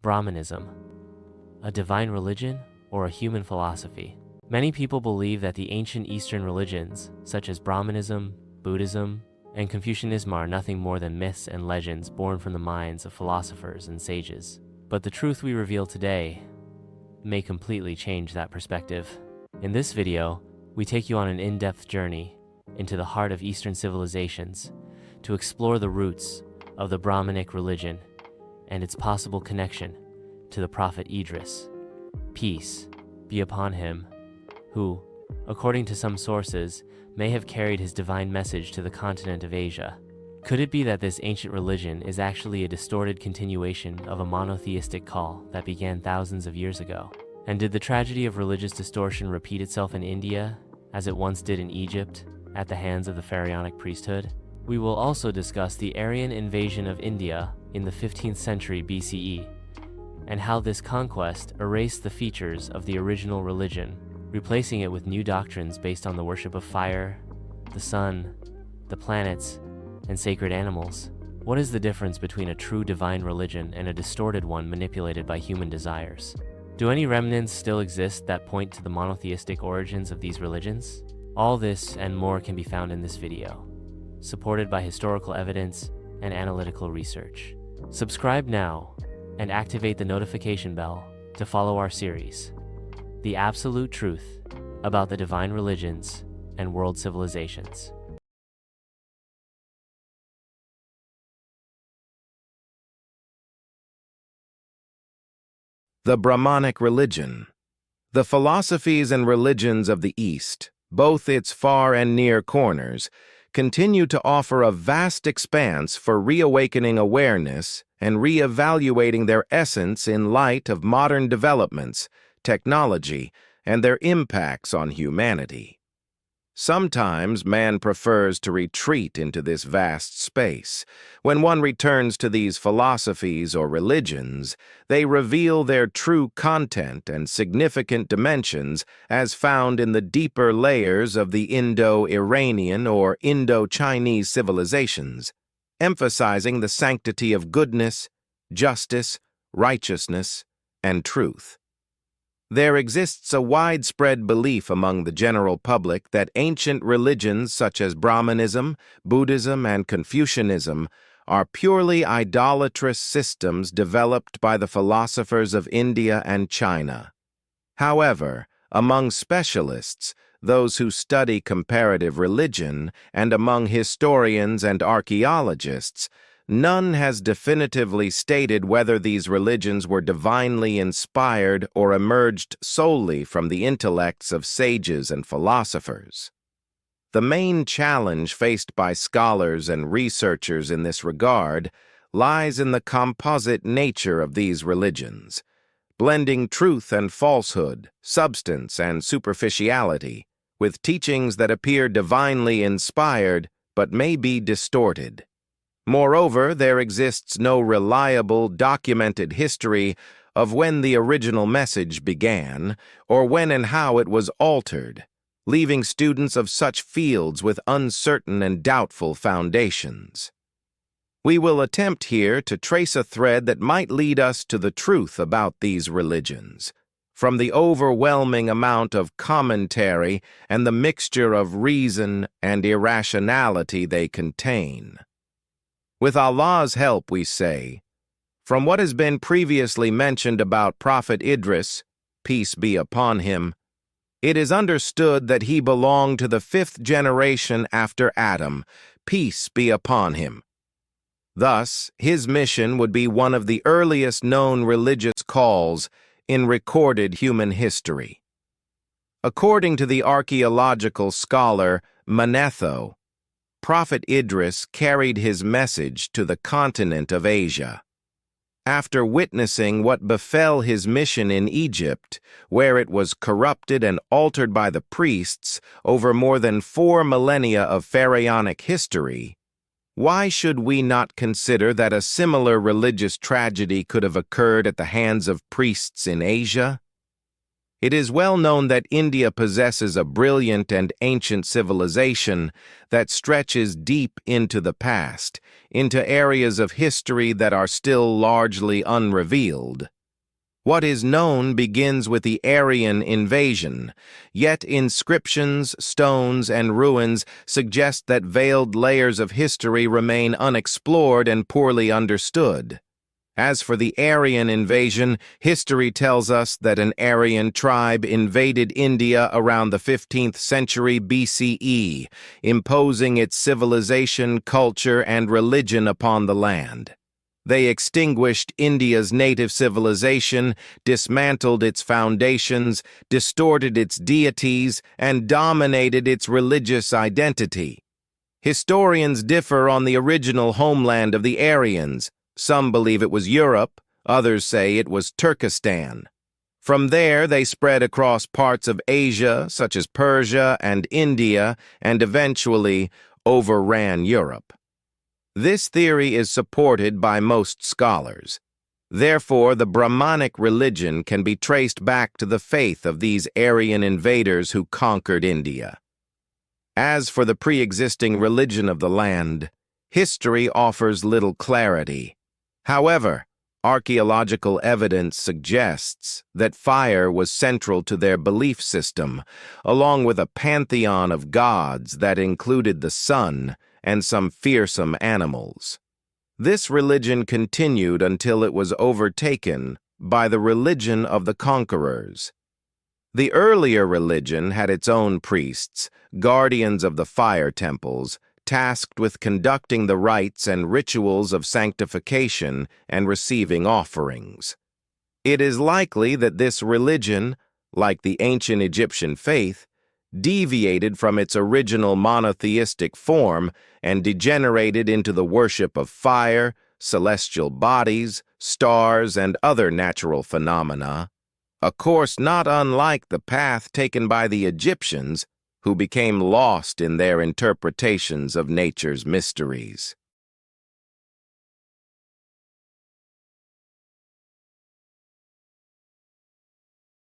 Brahmanism, a divine religion or a human philosophy? Many people believe that the ancient Eastern religions, such as Brahmanism, Buddhism, and Confucianism are nothing more than myths and legends born from the minds of philosophers and sages. But the truth we reveal today may completely change that perspective. In this video, we take you on an in-depth journey into the heart of Eastern civilizations to explore the roots of the Brahmanic religion and its possible connection to the Prophet Idris, peace be upon him, who, according to some sources, may have carried his divine message to the continent of Asia. Could it be that this ancient religion is actually a distorted continuation of a monotheistic call that began thousands of years ago? And did the tragedy of religious distortion repeat itself in India, as it once did in Egypt, at the hands of the Pharaonic priesthood? We will also discuss the Aryan invasion of India in the 15th century BCE, and how this conquest erased the features of the original religion, replacing it with new doctrines based on the worship of fire, the sun, the planets, and sacred animals. What is the difference between a true divine religion and a distorted one manipulated by human desires? Do any remnants still exist that point to the monotheistic origins of these religions? All this and more can be found in this video, supported by historical evidence and analytical research. Subscribe now and activate the notification bell to follow our series, The Absolute Truth About the Divine Religions and World Civilizations. The Brahmanic Religion. The philosophies and religions of the East, both its far and near corners, continue to offer a vast expanse for reawakening awareness and re-evaluating their essence in light of modern developments, technology, and their impacts on humanity. Sometimes man prefers to retreat into this vast space. When one returns to these philosophies or religions, they reveal their true content and significant dimensions as found in the deeper layers of the Indo-Iranian or Indo-Chinese civilizations, emphasizing the sanctity of goodness, justice, righteousness, and truth. There exists a widespread belief among the general public that ancient religions such as Brahmanism, Buddhism, and Confucianism are purely idolatrous systems developed by the philosophers of India and China. However, among specialists, those who study comparative religion, and among historians and archaeologists, none has definitively stated whether these religions were divinely inspired or emerged solely from the intellects of sages and philosophers. The main challenge faced by scholars and researchers in this regard lies in the composite nature of these religions, blending truth and falsehood, substance and superficiality, with teachings that appear divinely inspired but may be distorted. Moreover, there exists no reliable, documented history of when the original message began, or when and how it was altered, leaving students of such fields with uncertain and doubtful foundations. We will attempt here to trace a thread that might lead us to the truth about these religions, from the overwhelming amount of commentary and the mixture of reason and irrationality they contain. With Allah's help, we say, from what has been previously mentioned about Prophet Idris, peace be upon him, it is understood that he belonged to the 5th generation after Adam, peace be upon him. Thus, his mission would be one of the earliest known religious calls in recorded human history. According to the archaeological scholar Manetho, Prophet Idris carried his message to the continent of Asia. After witnessing what befell his mission in Egypt, where it was corrupted and altered by the priests over more than 4 millennia of Pharaonic history, why should we not consider that a similar religious tragedy could have occurred at the hands of priests in Asia? It is well known that India possesses a brilliant and ancient civilization that stretches deep into the past, into areas of history that are still largely unrevealed. What is known begins with the Aryan invasion, yet inscriptions, stones, and ruins suggest that veiled layers of history remain unexplored and poorly understood. As for the Aryan invasion, history tells us that an Aryan tribe invaded India around the 15th century BCE, imposing its civilization, culture, and religion upon the land. They extinguished India's native civilization, dismantled its foundations, distorted its deities, and dominated its religious identity. Historians differ on the original homeland of the Aryans. Some believe it was Europe, others say it was Turkestan. From there, they spread across parts of Asia, such as Persia and India, and eventually overran Europe. This theory is supported by most scholars. Therefore, the Brahmanic religion can be traced back to the faith of these Aryan invaders who conquered India. As for the pre-existing religion of the land, history offers little clarity. However, archaeological evidence suggests that fire was central to their belief system, along with a pantheon of gods that included the sun and some fearsome animals. This religion continued until it was overtaken by the religion of the conquerors. The earlier religion had its own priests, guardians of the fire temples, tasked with conducting the rites and rituals of sanctification and receiving offerings. It is likely that this religion, like the ancient Egyptian faith, deviated from its original monotheistic form and degenerated into the worship of fire, celestial bodies, stars, and other natural phenomena, a course not unlike the path taken by the Egyptians, who became lost in their interpretations of nature's mysteries.